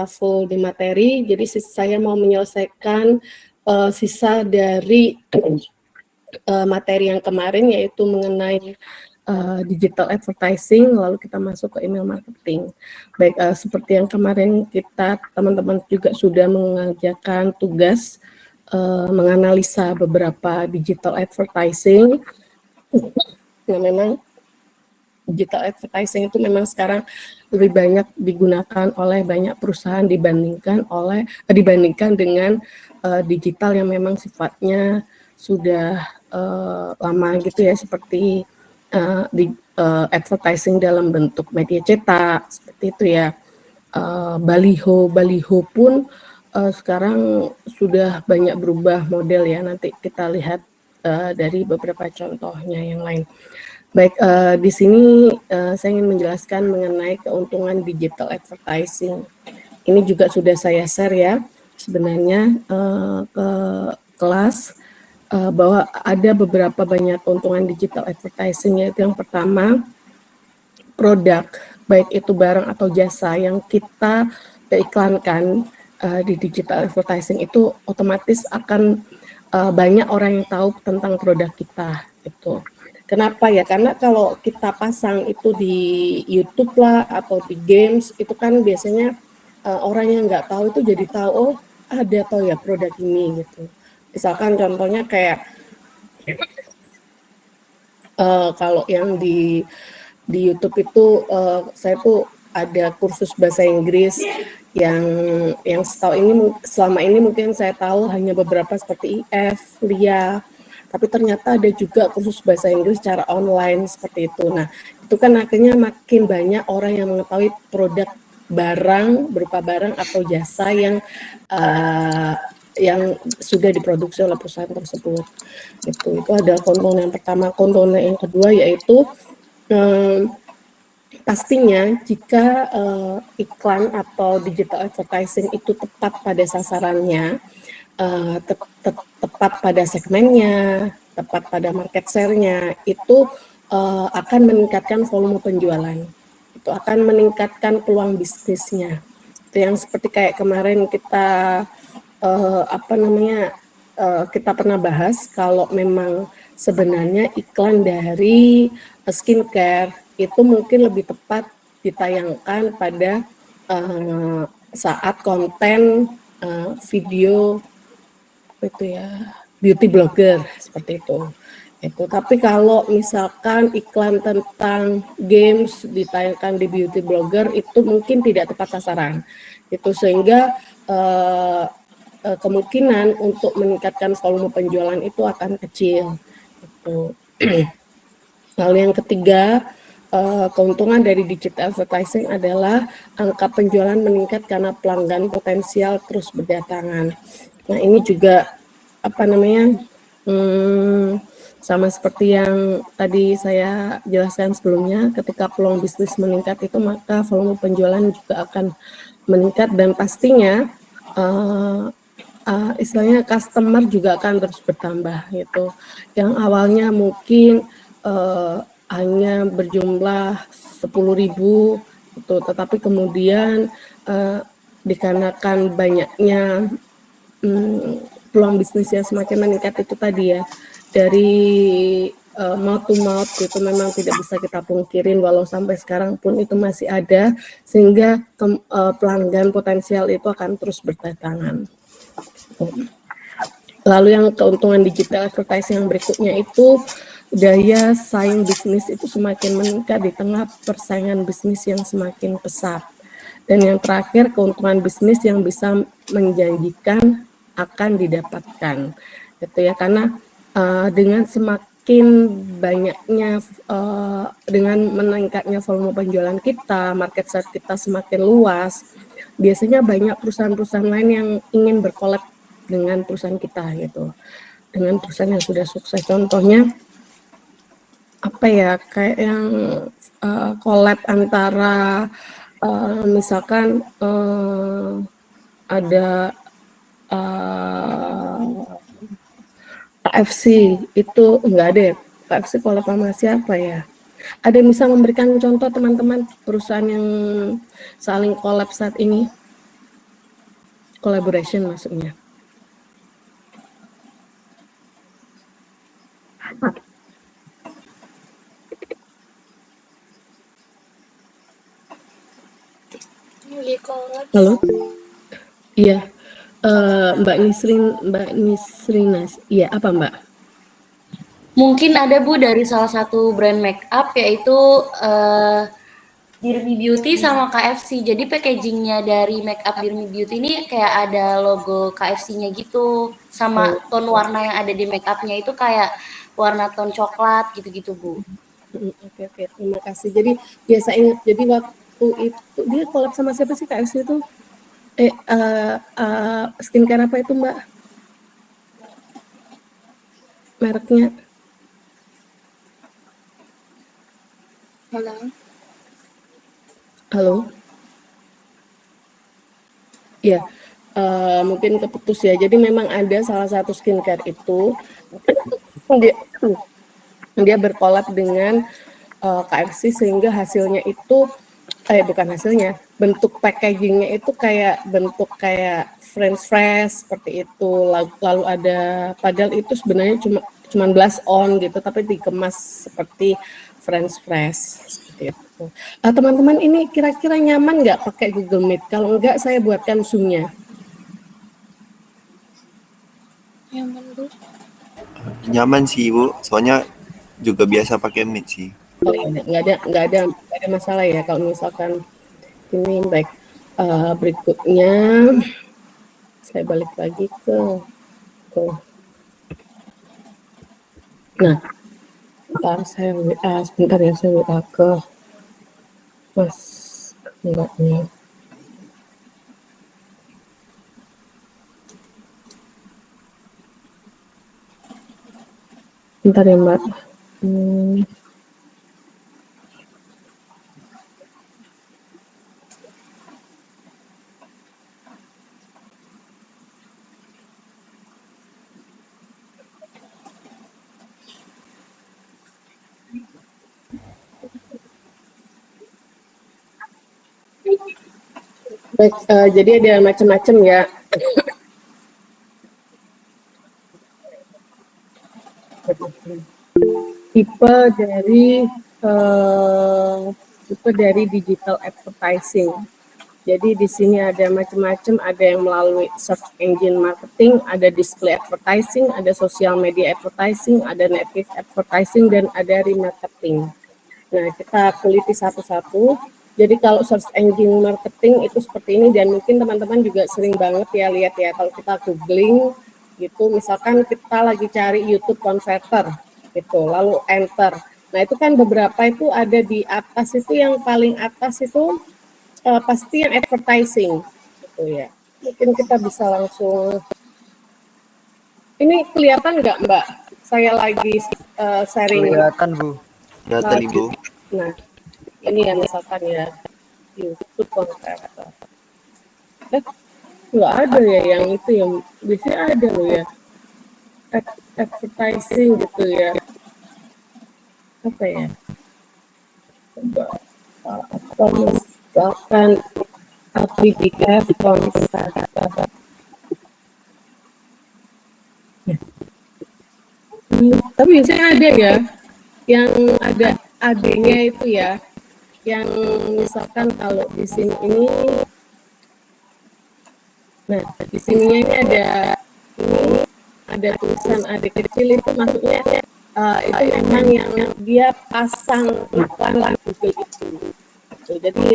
full di materi, jadi saya mau menyelesaikan sisa dari materi yang kemarin, yaitu mengenai digital advertising, lalu kita masuk ke email marketing. Baik, seperti yang kemarin kita teman-teman juga sudah mengerjakan tugas menganalisa beberapa digital advertising. Nah, memang digital advertising itu memang sekarang lebih banyak digunakan oleh banyak perusahaan dibandingkan dengan digital yang memang sifatnya sudah lama gitu ya, seperti advertising dalam bentuk media cetak seperti itu ya. Baliho pun sekarang sudah banyak berubah model ya, nanti kita lihat dari beberapa contohnya yang lain. Baik, di sini saya ingin menjelaskan mengenai keuntungan digital advertising. Ini juga sudah saya share ya, sebenarnya ke kelas, bahwa ada beberapa banyak keuntungan digital advertising, yaitu yang pertama, produk, baik itu barang atau jasa yang kita iklankan di digital advertising itu otomatis akan banyak orang yang tahu tentang produk kita itu. Kenapa ya? Karena kalau kita pasang itu di YouTube lah atau di games itu kan biasanya orang yang nggak tahu itu jadi tahu, oh ada toh ya produk ini gitu. Misalkan contohnya kayak kalau yang di YouTube itu saya tuh ada kursus bahasa Inggris yang selama ini mungkin saya tahu hanya beberapa seperti IF, LIA, tapi ternyata ada juga kursus bahasa Inggris secara online seperti itu. Nah, itu kan akhirnya makin banyak orang yang mengetahui produk berupa barang atau jasa yang sudah diproduksi oleh perusahaan tersebut. Itu ada keuntungan yang pertama. Keuntungan yang kedua yaitu pastinya jika iklan atau digital advertising itu tepat pada sasarannya, tepat pada segmennya, tepat pada market share-nya, itu akan meningkatkan volume penjualan. Itu akan meningkatkan peluang bisnisnya. Itu yang seperti kayak kemarin kita kita pernah bahas kalau memang sebenarnya iklan dari skincare itu mungkin lebih tepat ditayangkan pada saat konten video itu ya, beauty blogger seperti itu. Tapi kalau misalkan iklan tentang games ditayangkan di beauty blogger itu mungkin tidak tepat sasaran. Itu sehingga kemungkinan untuk meningkatkan volume penjualan itu akan kecil. Itu. Lalu yang ketiga, keuntungan dari digital advertising adalah angka penjualan meningkat karena pelanggan potensial terus berdatangan. Nah, ini juga sama seperti yang tadi saya jelaskan sebelumnya, ketika peluang bisnis meningkat itu maka volume penjualan juga akan meningkat dan pastinya istilahnya customer juga akan terus bertambah gitu. Yang awalnya mungkin hanya berjumlah 10.000 gitu, tetapi kemudian dikarenakan banyaknya peluang bisnis yang semakin meningkat itu tadi ya, dari mouth to mouth itu memang tidak bisa kita pungkirin, walau sampai sekarang pun itu masih ada, sehingga pelanggan potensial itu akan terus berdatangan. Lalu yang keuntungan digital advertising yang berikutnya itu daya saing bisnis itu semakin meningkat di tengah persaingan bisnis yang semakin pesat. Dan yang terakhir, keuntungan bisnis yang bisa menjanjikan akan didapatkan. Gitu ya, karena dengan semakin banyaknya dengan meningkatnya volume penjualan kita, market share kita semakin luas, biasanya banyak perusahaan-perusahaan lain yang ingin berkolab dengan perusahaan kita gitu, dengan perusahaan yang sudah sukses. Contohnya apa ya, kayak yang collab antara misalkan ada KFC itu enggak ada ya, KFC collab sama siapa ya? Ada yang bisa memberikan contoh teman-teman perusahaan yang saling collab saat ini? collaboration maksudnya. Halo? Iya, Mbak Nisrinas, iya apa Mbak? Mungkin ada Bu dari salah satu brand make up yaitu Dirmi Beauty sama KFC. Jadi packagingnya dari make up Dirmi Beauty ini kayak ada logo KFC-nya gitu, sama tone warna yang ada di make up-nya itu kayak warna tone coklat gitu-gitu Bu. Oke, terima kasih. Jadi biasa ingat. Jadi waktu itu dia collab sama siapa sih KFC itu? Skincare apa itu Mbak? Mereknya? Halo? Ya, mungkin keputus ya. Jadi memang ada salah satu skincare itu dia berkolab dengan KFC sehingga hasilnya itu bukan hasilnya, bentuk packagingnya itu kayak bentuk kayak French fries seperti itu. Lalu ada, padahal itu sebenarnya cuma blush on gitu, tapi dikemas seperti French fries seperti itu. Teman-teman ini kira-kira nyaman nggak pakai Google Meet? Kalau enggak, saya buatkan Zoom-nya. Nyaman sih Bu, soalnya juga biasa pakai Meet sih. Oh iya, nggak ada masalah ya kalau misalkan ini. Baik, berikutnya saya balik lagi ke nah, sebentar ya, saya WA ke Mas Mbaknya. Bentar ya Mbak. Baik, jadi ada macam-macam ya. Tipe dari digital advertising. Jadi di sini ada macam-macam, ada yang melalui search engine marketing, ada display advertising, ada social media advertising, ada native advertising, dan ada remarketing. Nah, kita kuliti satu-satu. Jadi kalau search engine marketing itu seperti ini, dan mungkin teman-teman juga sering banget ya lihat ya, kalau kita googling gitu, misalkan kita lagi cari YouTube converter gitu, lalu enter. Nah, itu kan beberapa itu ada di atas, itu yang paling atas itu pasti yang advertising gitu ya. Mungkin kita bisa langsung, ini kelihatan nggak Mbak? Saya lagi sharing. Kelihatan Bu. Kelihatan Ibu. Nah, ini ya misalkan ya YouTube converter. Nggak ada ya yang itu, yang biasanya ada loh ya. Advertising gitu ya. Apa ya? Coba atau misalkan aplikasi converter. Tapi biasanya ada ya, yang ada AD-nya itu ya, yang misalkan kalau di sini ini, nah di sininya ini ada tulisan AD kecil, itu maksudnya itu memang yang dia pasang iklan di Google itu. Jadi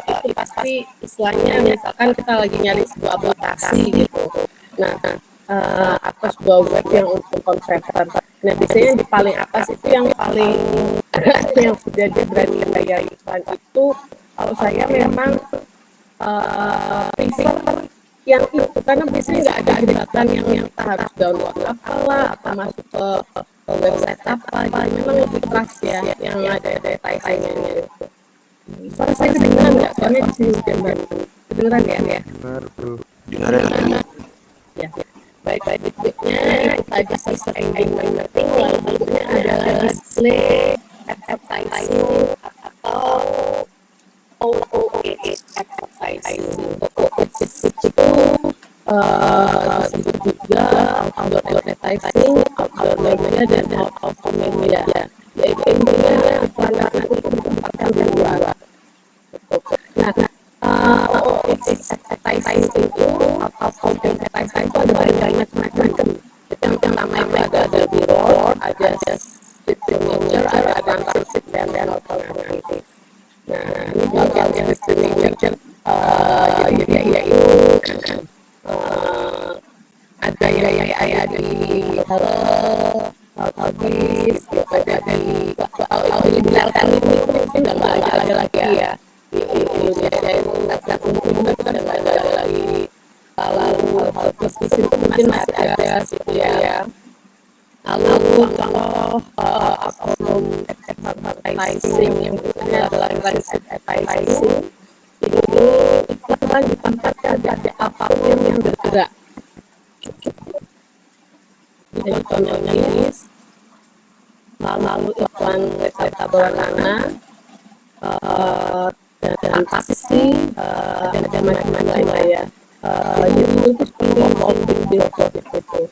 itu pasti istilahnya, misalkan kita lagi nyari sebuah aplikasi gitu. Nah, atau sebuah web yang untuk converter. Nah, biasanya di paling atas itu yang paling yang sudah dia berani bayar iklan itu, kalau saya memang prefer yang itu, karena biasanya nggak ada jembatan yang kita harus download apalah atau masuk ke website apa, jadi memang lebih keras ya yang ada advertising-nya itu. Suara saya kedengeran nggak? Soalnya di sini hujan, kedengeran ya? Benar Bu. Dengaran. Ya. Baik, berikutnya itu ada search engine marketing, lalu berikutnya adalah display advertising atau OOH advertising. OOH itu disebut juga outdoor advertising, outdoor media, dan out of media. Yaitu intinya iklan itu ditempatkan di luar. Nah, advertising itu atau content advertising itu ada banyak macam. Yang pertama itu ada billboard, ada signature, ada sponsorship, dan alternatif. Nah, ini kalau yang signature, jadi yaitu ada yang di Halo, Habis, ada di kalau di Telkom itu mungkin nggak ada lagi ya. Di Indonesia itu mungkin nggak ada lagi. Lalu terus di situ mungkin masih ada gitu ya. Lalu kalau oknum advertising yang berikutnya adalah advertising, ini iklan ditempatkan pada apapun yang bergerak. Jadi contohnya ini, lalu iklan kereta berwarna, dan taksi, dan macam-macam lah ya. Jadi itu seperti mobil billboard itu.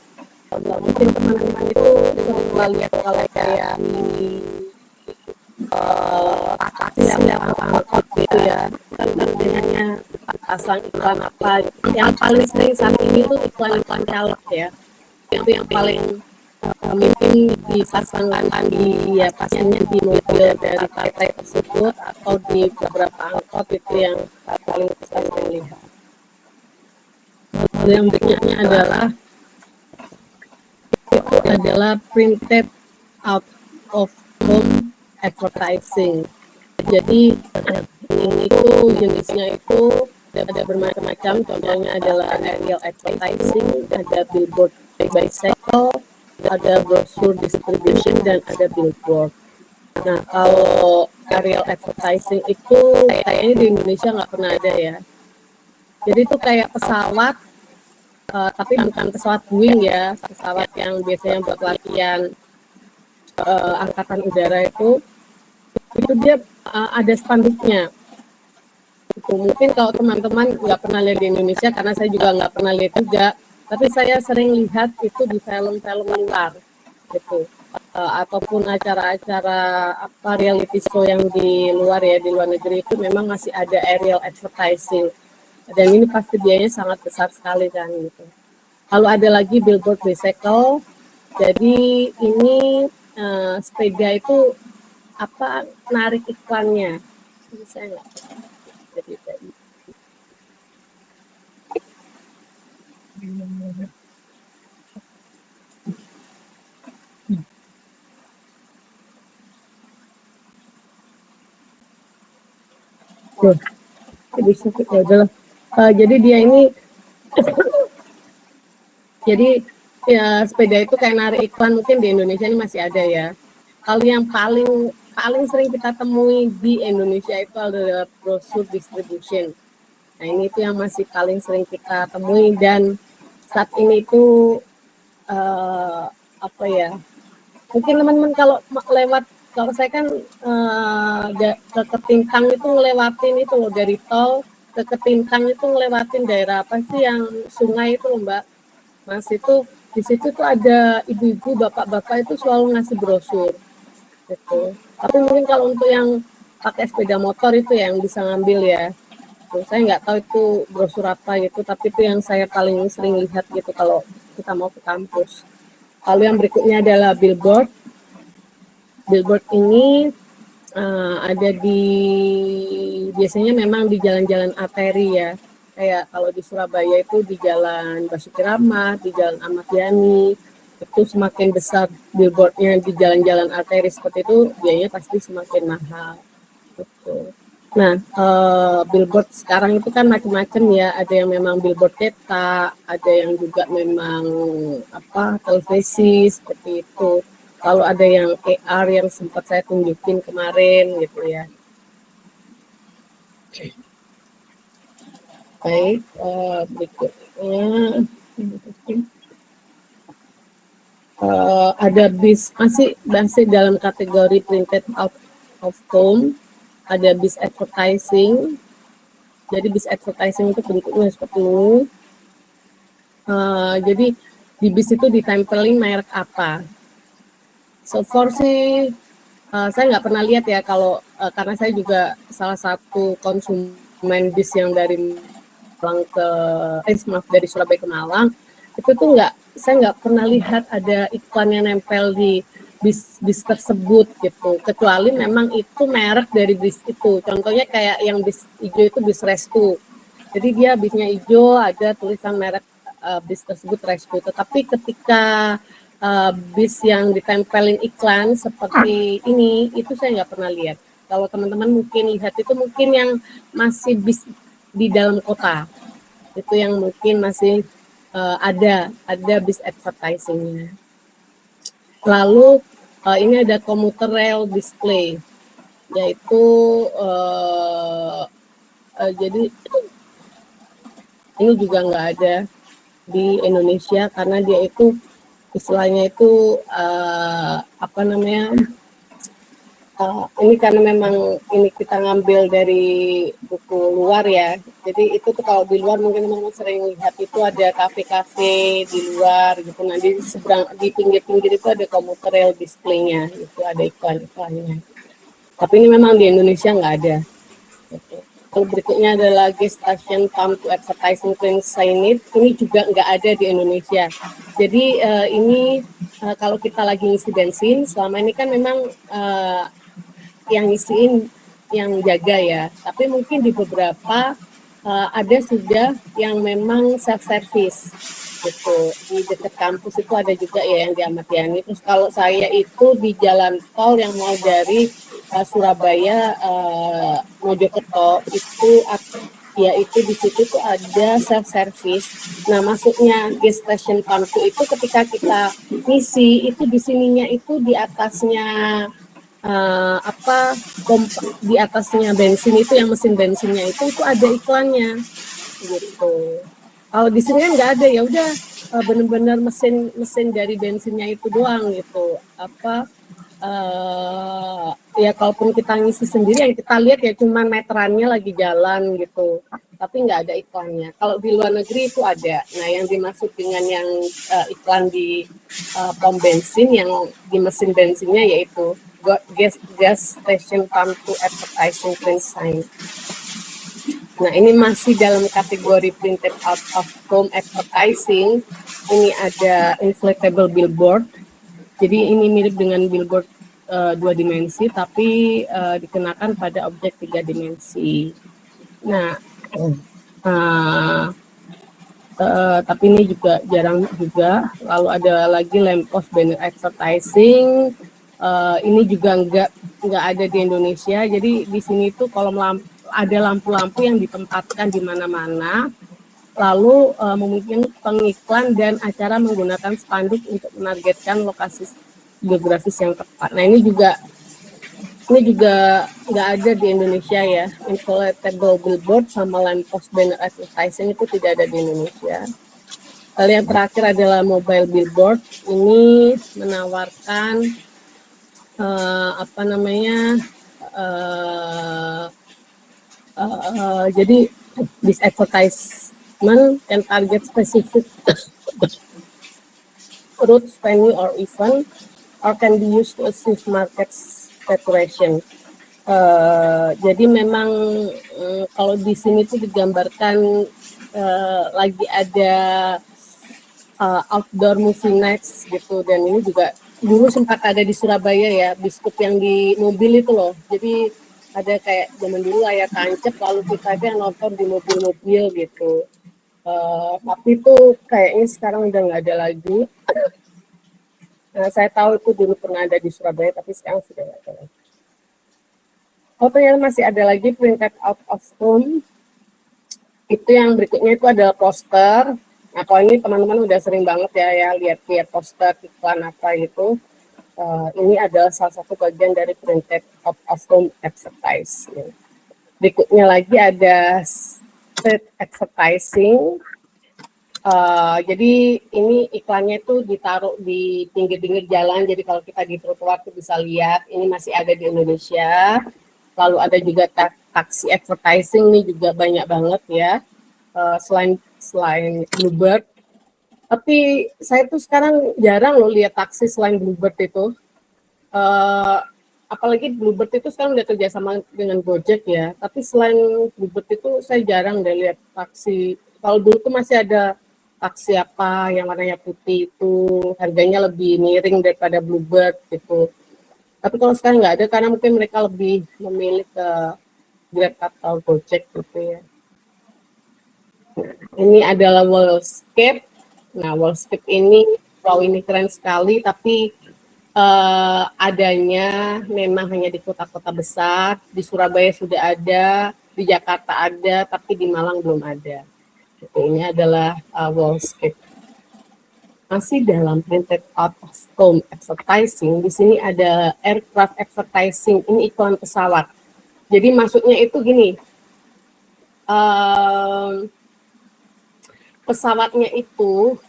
Mungkin teman-teman itu sering lihat kalau kayak di taksi yang angkot gitu ya, kan biasanya pasang iklan apa. Yang paling sering saat ini tuh iklan-iklan caleg ya. Itu yang paling mungkin dipasangkan di ya pastinya di mobil dari partai tersebut atau di beberapa angkot itu yang paling sering lihat. Yang berikutnya adalah printed out of home advertising. Jadi ini tuh jenisnya itu ada bermacam-macam. Contohnya adalah aerial advertising, ada billboard bicycle, ada brochure distribution, dan ada billboard. Nah, kalau aerial advertising itu kayaknya di Indonesia nggak pernah ada ya. Jadi itu kayak pesawat, tapi bukan pesawat Boeing ya, pesawat yang biasanya buat latihan angkatan udara itu dia ada spanduknya. Itu mungkin kalau teman-teman nggak pernah lihat di Indonesia, karena saya juga nggak pernah lihat juga, tapi saya sering lihat itu di film-film luar gitu, ataupun acara-acara apa reality show yang di luar ya, di luar negeri itu memang masih ada aerial advertising, dan ini pasti biayanya sangat besar sekali kan gitu. Lalu ada lagi billboard bicycle, jadi ini sepeda itu apa narik iklannya, bisa nggak? Jadi bisa ya udahlah. Jadi dia ini jadi ya sepeda itu kayak narik iklan, mungkin di Indonesia ini masih ada ya. Kalau yang paling sering kita temui di Indonesia itu adalah brochure distribution. Nah, ini itu yang masih paling sering kita temui, dan saat ini itu apa ya? Mungkin teman-teman kalau lewat, kalau saya kan ke Ketintang itu ngelewatin itu loh, dari tol ke Ketintang itu ngelewatin daerah apa sih yang sungai itu loh Mbak. Mas itu di situ tuh ada ibu-ibu, bapak-bapak itu selalu ngasih brosur gitu. Tapi mungkin kalau untuk yang pakai sepeda motor itu ya yang bisa ngambil ya. Tuh, saya nggak tahu itu brosur apa gitu, tapi itu yang saya paling sering lihat gitu kalau kita mau ke kampus. Lalu yang berikutnya adalah billboard. Billboard ini ada di biasanya memang di jalan-jalan arteri ya. Kayak kalau di Surabaya itu di Jalan Basuki Rahmat, di Jalan Ahmad Yani, itu semakin besar billboardnya di jalan-jalan arteri seperti itu, biayanya pasti semakin mahal. Gitu. Nah, billboard sekarang itu kan macam-macam ya. Ada yang memang billboard cetak, ada yang juga memang apa televisi seperti itu. Lalu ada yang AR yang sempat saya tunjukin kemarin gitu ya. Baik, berikutnya ada bis, masih dalam kategori printed out of home, ada bis advertising. Jadi bis advertising itu bentuknya seperti ini. Jadi di bis itu ditempelin merek apa. So far sih saya nggak pernah lihat ya kalau karena saya juga salah satu konsumen bis yang dari Malang ke maaf dari Surabaya ke Malang, itu tuh saya nggak pernah lihat ada iklan yang nempel di bis tersebut gitu, kecuali memang itu merek dari bis itu. Contohnya kayak yang bis hijau itu bis Rescue. Jadi dia bisnya hijau, ada tulisan merek bis tersebut Rescue. Tetapi ketika bis yang ditempelin iklan seperti ini, itu saya nggak pernah lihat. Kalau teman-teman mungkin lihat itu mungkin yang masih bis di dalam kota, itu yang mungkin masih ada bis advertisingnya. Lalu ini ada commuter rail display, yaitu jadi ini juga nggak ada di Indonesia karena dia itu istilahnya itu apa namanya, ini karena memang ini kita ngambil dari buku luar ya, jadi itu tuh kalau di luar mungkin teman-teman sering lihat itu ada kafe-kafe di luar gitu. Nah di seberang, di pinggir-pinggir itu ada commuter rail display-nya, itu ada iklan-iklannya. Tapi ini memang di Indonesia nggak ada. Gitu. Lalu berikutnya adalah gas station pump to advertising clean signage, ini juga nggak ada di Indonesia. Jadi ini kalau kita lagi ngisi bensin, selama ini kan memang yang ngisiin yang jaga ya, tapi mungkin di beberapa ada sudah yang memang self service gitu. Di dekat kampus itu ada juga ya yang di Ahmad Yani. Terus kalau saya itu di jalan tol yang mau dari Surabaya Mojokerto itu ya itu di situ tuh ada self service. Nah masuknya gas station pump itu ketika kita ngisi itu di sininya itu di atasnya di atasnya bensin itu yang mesin bensinnya itu ada iklannya gitu. Kalau di sini kan nggak ada, ya udah benar-benar mesin dari bensinnya itu doang gitu. Ya kalaupun kita ngisi sendiri yang kita lihat ya cuma meterannya lagi jalan gitu, tapi nggak ada iklannya. Kalau di luar negeri itu ada. Nah yang dimaksud dengan yang iklan di pom bensin, yang di mesin bensinnya yaitu gas station pump to advertising clean sign. Nah ini masih dalam kategori printed out of home advertising. Ini ada inflatable billboard. Jadi ini mirip dengan billboard 2 dimensi, tapi dikenakan pada objek 3 dimensi. Nah, tapi ini juga jarang juga. Lalu ada lagi lamppost banner advertising. Ini juga nggak ada di Indonesia. Jadi di sini tuh ada lampu-lampu yang ditempatkan di mana-mana. Lalu memungkinkan pengiklan dan acara menggunakan spanduk untuk menargetkan lokasi geografis yang tepat. Nah ini juga nggak ada di Indonesia ya. Inflatable billboard sama lamppost banner advertising itu tidak ada di Indonesia. Lalu yang terakhir adalah mobile billboard. Ini menawarkan jadi this advertisement can target specific routes, venue, or event, or can be used to achieve market saturation. Jadi memang kalau di sini tuh digambarkan lagi ada outdoor movie nights gitu, dan ini juga dulu sempat ada di Surabaya ya, biskup yang di mobil itu loh. Jadi ada kayak zaman dulu layar tancap, lalu kita ada nonton di mobil-mobil gitu. Tapi itu kayaknya sekarang udah nggak ada lagi. Nah, saya tahu itu dulu pernah ada di Surabaya, tapi sekarang sudah nggak ada lagi. Oh, ternyata masih ada lagi printed out of home. Itu yang berikutnya itu adalah poster. Nah, kalau ini teman-teman udah sering banget ya lihat poster iklan apa gitu. Ini adalah salah satu bagian dari printed out of home advertising. Berikutnya lagi ada street advertising. Jadi ini iklannya itu ditaruh di pinggir-pinggir jalan. Jadi kalau kita di trotoar itu bisa lihat. Ini masih ada di Indonesia. Lalu ada juga taksi advertising, ini juga banyak banget ya. Selain Bluebird, Tapi saya tuh sekarang jarang loh lihat taksi selain Bluebird itu. Apalagi Bluebird itu sekarang udah kerjasama dengan Gojek ya. Tapi selain Bluebird itu saya jarang deh lihat taksi. Kalau dulu tuh masih ada taksi apa yang warnanya putih itu harganya lebih miring daripada Bluebird gitu. Tapi kalau sekarang nggak ada karena mungkin mereka lebih memilih ke Grab atau Gojek gitu ya. Ini adalah Wallscape. Nah, Wallscape ini, wow ini keren sekali, tapi adanya memang hanya di kota-kota besar. Di Surabaya sudah ada, di Jakarta ada, tapi di Malang belum ada. Ini adalah Wallscape. Masih dalam printed out of home advertising, di sini ada aircraft advertising, ini iklan pesawat. Jadi maksudnya itu gini, pesawatnya itu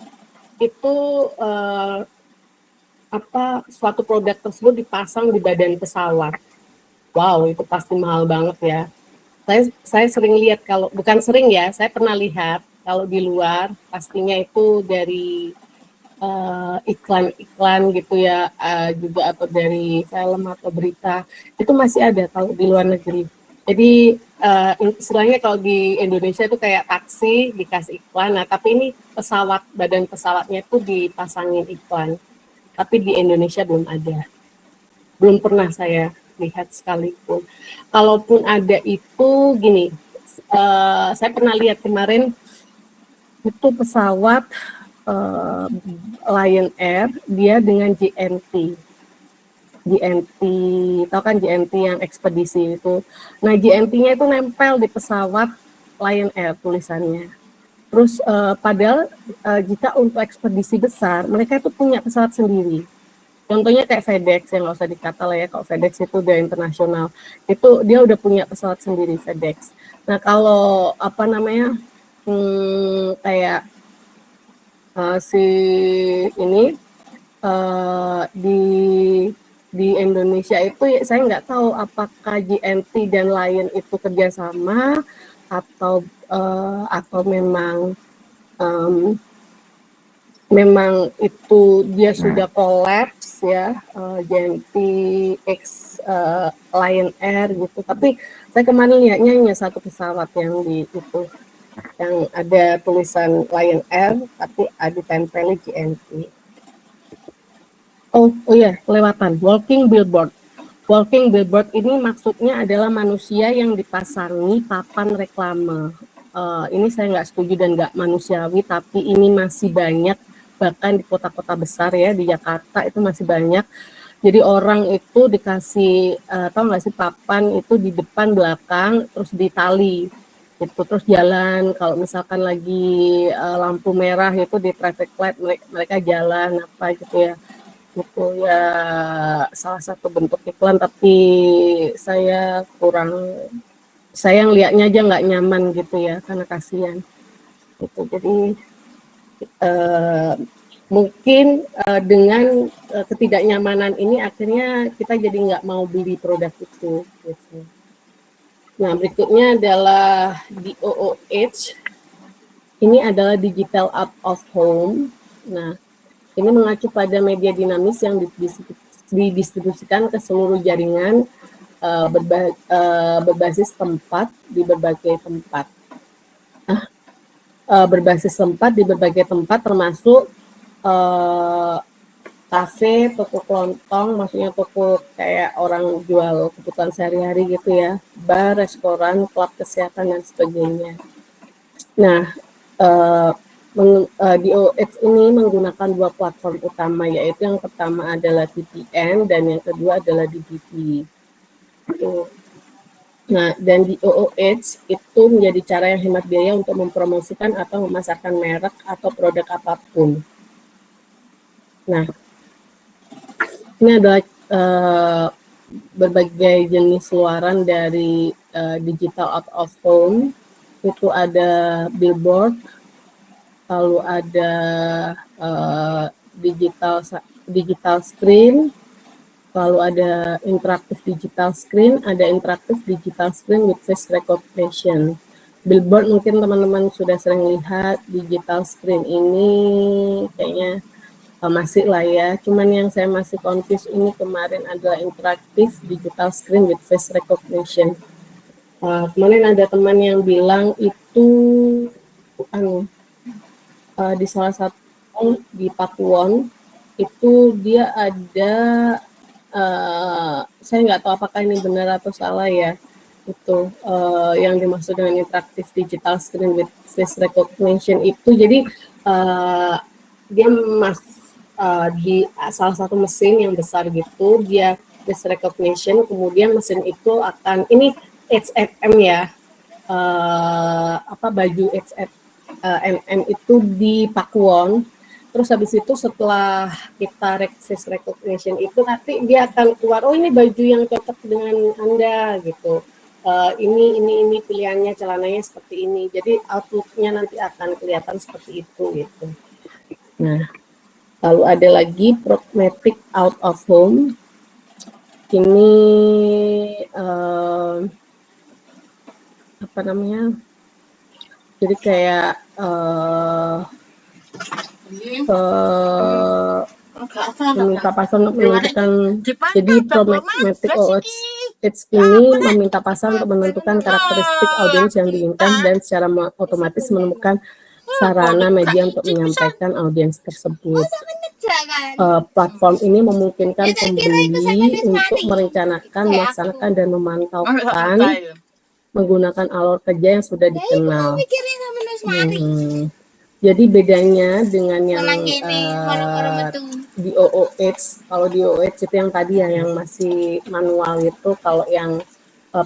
suatu produk tersebut dipasang di badan pesawat. Wow, itu pasti mahal banget ya. Saya sering lihat, kalau bukan sering ya, saya pernah lihat kalau di luar pastinya itu dari iklan-iklan gitu ya, juga atau dari film atau berita, itu masih ada kalau di luar negeri. Jadi istilahnya kalau di Indonesia itu kayak taksi dikasih iklan, nah tapi ini pesawat, badan pesawatnya itu dipasangin iklan, tapi di Indonesia belum ada, belum pernah saya lihat sekalipun. Kalaupun ada itu gini, saya pernah lihat kemarin itu pesawat Lion Air, dia dengan GNT, tahu kan GNT yang ekspedisi itu. Nah GNT-nya itu nempel di pesawat Lion Air tulisannya. Terus padahal jika untuk ekspedisi besar, mereka itu punya pesawat sendiri. Contohnya kayak FedEx, yang nggak usah dikata lah ya, kalau FedEx itu udah internasional, itu dia udah punya pesawat sendiri FedEx. Nah kalau apa namanya kayak si ini di Indonesia itu ya, saya nggak tahu apakah GNT dan Lion itu kerjasama atau memang itu dia sudah kolaps ya, GNT X Lion Air gitu. Tapi saya kemarin lihatnya hanya satu pesawat yang di itu, yang ada tulisan Lion Air tapi ada tempel GNT. Oh ya, kelewatan. Walking billboard. Walking billboard ini maksudnya adalah manusia yang dipasangi papan reklame. Ini saya nggak setuju dan nggak manusiawi, tapi ini masih banyak, bahkan di kota-kota besar ya, di Jakarta itu masih banyak. Jadi orang itu dikasih, tahu nggak sih, papan itu di depan belakang, terus ditali, gitu, terus jalan. Kalau misalkan lagi lampu merah itu di traffic light, mereka jalan apa gitu ya. Gitu ya, salah satu bentuk iklan, tapi saya ngelihatnya aja nggak nyaman gitu ya, karena kasihan gitu. Jadi mungkin dengan ketidaknyamanan ini akhirnya kita jadi nggak mau beli produk itu gitu. Nah berikutnya adalah DOOH, ini adalah digital out of home. Nah ini mengacu pada media dinamis yang didistribusikan ke seluruh jaringan berbasis tempat di berbagai tempat. Berbasis tempat di berbagai tempat termasuk kafe, toko kelontong, maksudnya toko kayak orang jual kebutuhan sehari-hari gitu ya, bar, restoran, klub kesehatan dan sebagainya. Nah, DOOH ini menggunakan dua platform utama, yaitu yang pertama adalah VPN dan yang kedua adalah DVP. Nah, dan DOOH itu menjadi cara yang hemat biaya untuk mempromosikan atau memasarkan merek atau produk apapun. Nah, ini adalah berbagai jenis luaran dari digital out of home. Itu ada billboard, lalu ada digital screen, lalu ada interaktif digital screen with face recognition. Billboard mungkin teman-teman sudah sering lihat. Digital screen ini kayaknya masih lah ya. Cuman yang saya masih confuse ini kemarin adalah interactive digital screen with face recognition. Kemarin ada teman yang bilang itu di salah satu di Pakuwon itu dia ada saya nggak tahu apakah ini benar atau salah ya, itu yang dimaksud dengan interactive digital screen with face recognition itu jadi dia di salah satu mesin yang besar gitu, dia face recognition, kemudian mesin itu akan, ini H&M ya, baju H&M itu di Pakuwon. Terus habis itu setelah kita face recognition itu nanti dia akan keluar, oh ini baju yang cocok dengan Anda gitu. Ini pilihannya, celananya seperti ini. Jadi outlook-nya nanti akan kelihatan seperti itu gitu. Nah, lalu ada lagi pragmatic out of home. Ini jadi kayak meminta pasar untuk menentukan, jadi pragmatic OOH ini meminta pasar untuk menentukan karakteristik audiens yang diinginkan dan secara otomatis menemukan sarana media untuk menyampaikan audiens tersebut. Platform ini memungkinkan pembeli untuk merencanakan, melaksanakan, dan memantaukan menggunakan alur kerja yang sudah dikenal. Jadi bedanya dengan yang di OOH, kalau di OOH itu yang tadi ya, yang masih manual itu, kalau yang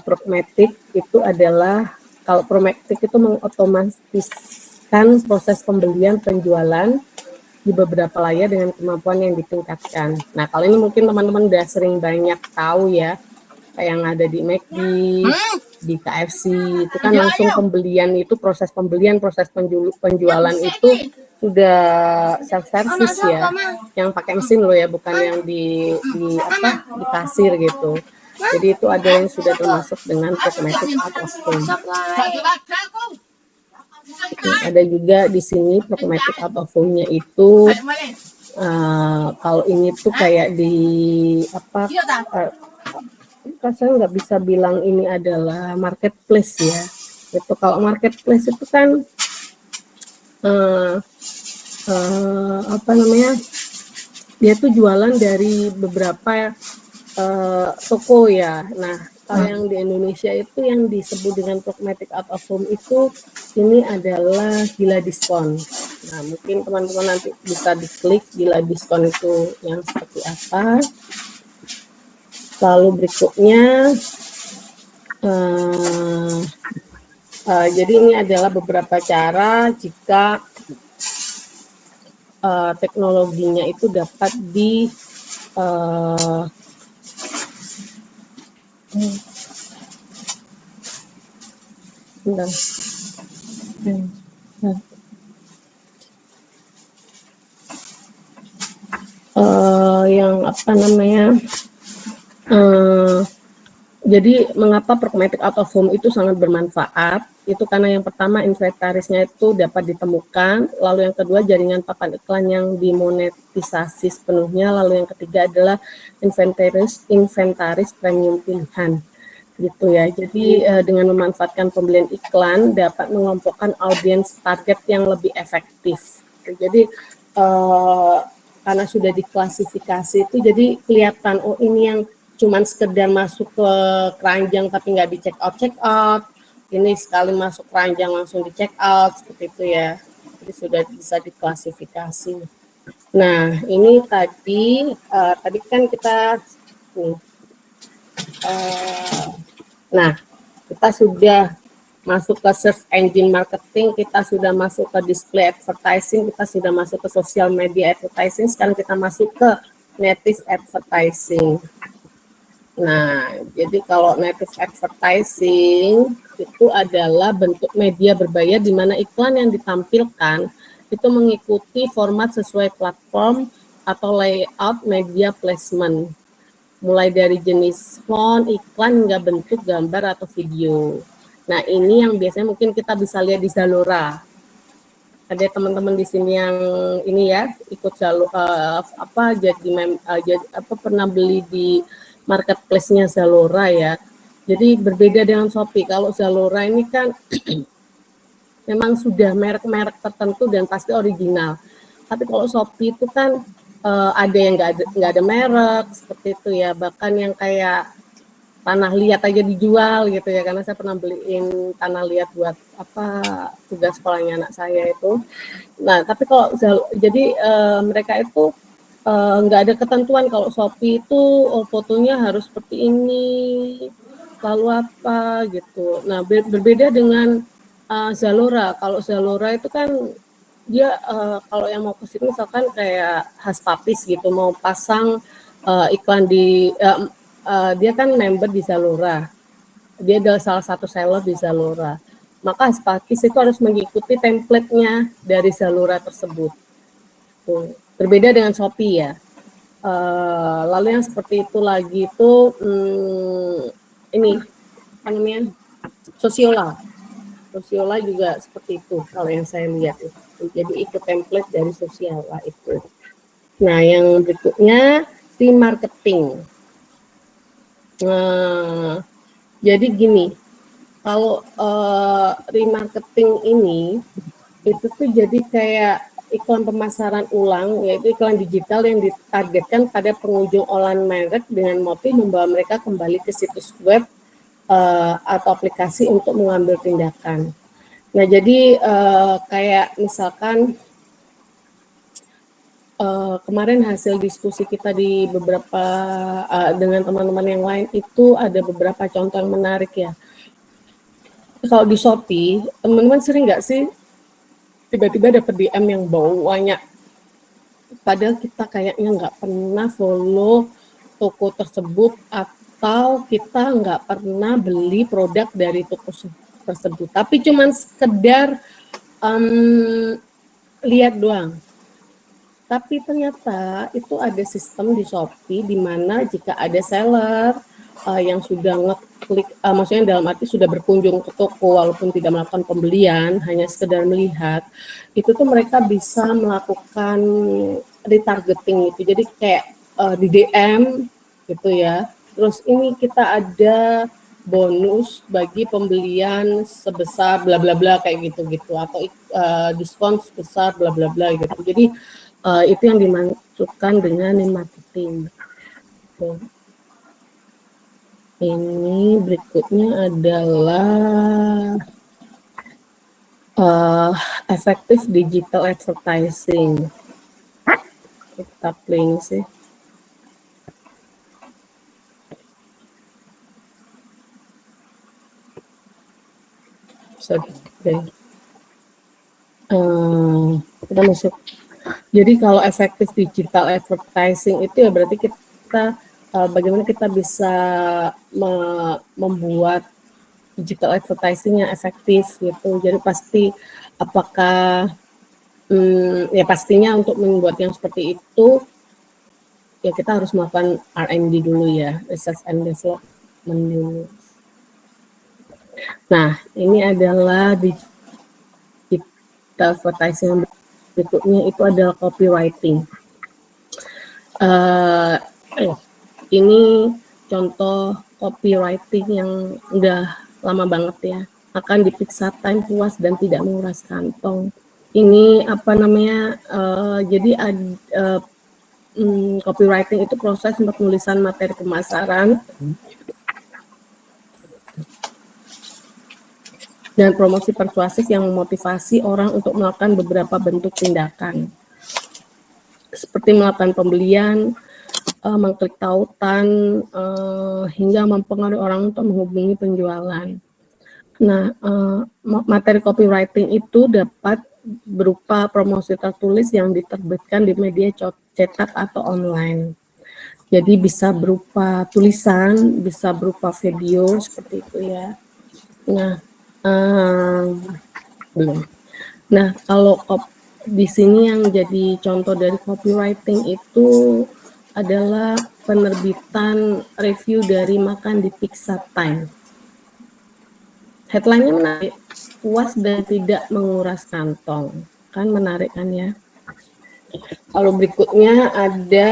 pragmatic itu adalah, kalau pragmatic itu mengotomatiskan proses pembelian penjualan di beberapa layar dengan kemampuan yang ditingkatkan. Nah, kalau ini mungkin teman-teman udah sering banyak tahu ya, kayak yang ada di McD, di KFC, itu kan langsung pembelian itu, proses pembelian, proses penjualan itu sudah self service ya, yang pakai mesin loh ya, bukan yang di kasir gitu. Jadi itu ada yang sudah termasuk dengan pragmatic out of home. Ada juga di sini pragmatic out of home-nya itu kalau ini tuh kayak di saya nggak bisa bilang ini adalah marketplace ya. Itu kalau marketplace itu kan dia tuh jualan dari beberapa toko ya. Nah, kalau yang di Indonesia itu yang disebut dengan pragmatic out of home itu, ini adalah Gila Diskon. Nah, mungkin teman-teman nanti bisa diklik Gila Diskon itu yang seperti apa. Lalu berikutnya, jadi ini adalah beberapa cara jika teknologinya itu dapat di jadi mengapa pragmatic out of home itu sangat bermanfaat? Itu karena yang pertama inventarisnya itu dapat ditemukan, lalu yang kedua jaringan papan iklan yang dimonetisasi sepenuhnya, lalu yang ketiga adalah inventaris premium pilihan, gitu ya. Jadi dengan memanfaatkan pembelian iklan dapat mengelompokkan audiens target yang lebih efektif. Jadi karena sudah diklasifikasi itu, jadi kelihatan, oh ini yang cuman sekedar masuk ke keranjang tapi nggak di check out, ini sekali masuk keranjang langsung di check out, seperti itu ya. Jadi sudah bisa diklasifikasi. Nah, ini tadi kan kita kita sudah masuk ke search engine marketing, kita sudah masuk ke display advertising, kita sudah masuk ke social media advertising, sekarang kita masuk ke native advertising. Nah, jadi kalau native advertising itu adalah bentuk media berbayar di mana iklan yang ditampilkan itu mengikuti format sesuai platform atau layout media placement, mulai dari jenis font, iklan, hingga bentuk gambar atau video. Nah, ini yang biasanya mungkin kita bisa lihat di Zalora. Ada teman-teman di sini yang ini ya ikut Zalora pernah beli di marketplace-nya Zalora ya. Jadi berbeda dengan Shopee. Kalau Zalora ini kan memang sudah merek-merek tertentu dan pasti original. Tapi kalau Shopee itu kan ada yang nggak ada merek seperti itu ya. Bahkan yang kayak tanah liat aja dijual gitu ya, karena saya pernah beliin tanah liat buat tugas sekolahnya anak saya itu. Nah, tapi kalau jadi mereka itu nggak ada ketentuan kalau Shopee itu fotonya harus seperti ini, lalu apa gitu. Nah, berbeda dengan Zalora. Kalau Zalora itu kan dia kalau yang mau ke situ misalkan kayak Haspapis gitu, mau pasang iklan di dia kan member di Zalora. Dia adalah salah satu seller di Zalora. Maka Haspapis itu harus mengikuti template-nya dari Zalora tersebut. Tuh. Berbeda dengan Shopee ya. Lalu yang seperti itu lagi itu ini apa namanya? Sosiola juga seperti itu kalau yang saya lihat itu. Jadi ikut template dari Sosiola itu. Nah, yang berikutnya remarketing. Nah, jadi gini, kalau remarketing ini itu tuh jadi kayak iklan pemasaran ulang, yaitu iklan digital yang ditargetkan pada pengunjung online merek dengan motif membawa mereka kembali ke situs web atau aplikasi untuk mengambil tindakan. Nah, jadi kayak misalkan kemarin hasil diskusi kita di beberapa dengan teman-teman yang lain itu ada beberapa contoh yang menarik ya. Kalau di Shopee, teman-teman sering nggak sih tiba-tiba dapat DM yang banyak, padahal kita kayaknya nggak pernah follow toko tersebut atau kita nggak pernah beli produk dari toko tersebut, tapi cuman sekedar lihat doang. Tapi ternyata itu ada sistem di Shopee di mana jika ada seller yang sudah ngeklik, maksudnya dalam arti sudah berkunjung ke toko walaupun tidak melakukan pembelian, hanya sekedar melihat, itu tuh mereka bisa melakukan retargeting itu. Jadi kayak di DM gitu ya. Terus ini kita ada bonus bagi pembelian sebesar bla bla bla kayak gitu-gitu, atau diskon sebesar bla bla bla gitu. Jadi itu yang dimaksudkan dengan remarketing. Ini berikutnya adalah effective digital advertising. Kita play sih. Sorry. Kita masuk. Jadi kalau efektif digital advertising itu ya berarti kita bagaimana kita bisa membuat digital advertising yang efektif gitu. Jadi pasti apakah ya pastinya untuk membuat yang seperti itu ya kita harus melakukan R&D dulu ya, research and development dulu. Nah, ini adalah digital advertising. Berikutnya itu adalah copywriting. Ini contoh copywriting yang udah lama banget ya. Akan diperiksa time, puas, dan tidak menguras kantong. Ini apa namanya? Jadi copywriting itu proses untuk penulisan materi pemasaran dan promosi persuasif yang memotivasi orang untuk melakukan beberapa bentuk tindakan, seperti melakukan pembelian, mengklik tautan, hingga mempengaruhi orang untuk menghubungi penjualan. Nah, materi copywriting itu dapat berupa promosi tertulis yang diterbitkan di media cetak atau online. Jadi bisa berupa tulisan, bisa berupa video seperti itu ya. Nah, belum. Nah, kalau di sini yang jadi contoh dari copywriting itu adalah penerbitan review dari Makan di Pizza Time. Headline-nya menarik, puas dan tidak menguras kantong. Kan menarik kan ya. Lalu berikutnya ada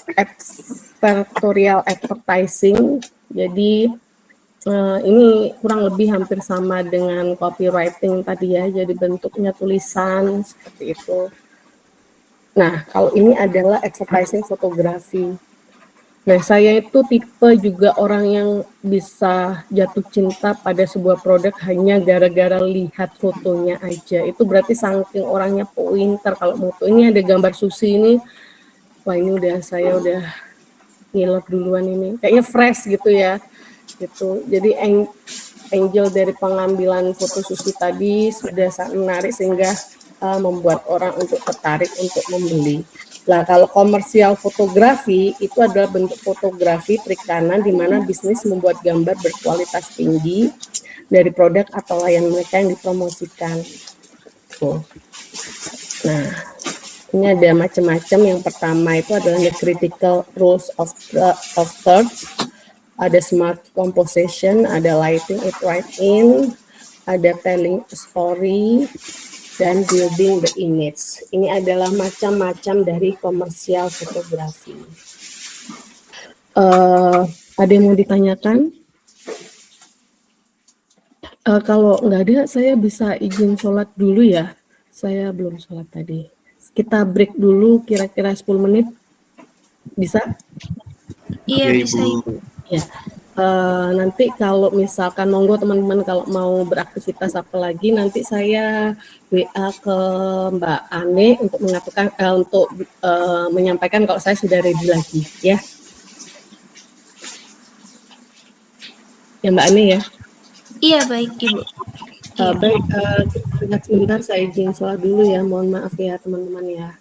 advertorial advertising. Jadi ini kurang lebih hampir sama dengan copywriting tadi ya. Jadi bentuknya tulisan seperti itu. Nah, kalau ini adalah advertising fotografi. Nah, saya itu tipe juga orang yang bisa jatuh cinta pada sebuah produk hanya gara-gara lihat fotonya aja. Itu berarti saking orangnya pintar kalau foto. Ini ada gambar Susi ini. Wah, ini saya udah ngilot duluan ini. Kayaknya fresh gitu ya. Gitu. Jadi angel dari pengambilan foto Susi tadi sudah sangat menarik sehingga membuat orang untuk tertarik untuk membeli. Nah, kalau komersial fotografi itu adalah bentuk fotografi perikanan di mana bisnis membuat gambar berkualitas tinggi dari produk atau layanan mereka yang dipromosikan. Tuh. Nah, ini ada macam-macam. Yang pertama itu adalah the critical rules of thirds, ada smart composition, ada lighting it right in, ada telling a story, dan building the image. Ini adalah macam-macam dari komersial fotografi. Ada yang mau ditanyakan? Kalau nggak ada, saya bisa izin sholat dulu ya. Saya belum sholat tadi. Kita break dulu kira-kira 10 menit. Bisa? Iya, Ya, bisa. Ibu. Ya. Nanti kalau misalkan monggo teman-teman kalau mau beraktivitas apa lagi nanti saya WA ke Mbak Ane untuk mengatakan menyampaikan kalau saya sudah ready lagi ya. Ya Mbak Ane ya. Iya, baik Ibu. Baik, sebentar saya izin sholat dulu ya. Mohon maaf ya teman-teman ya.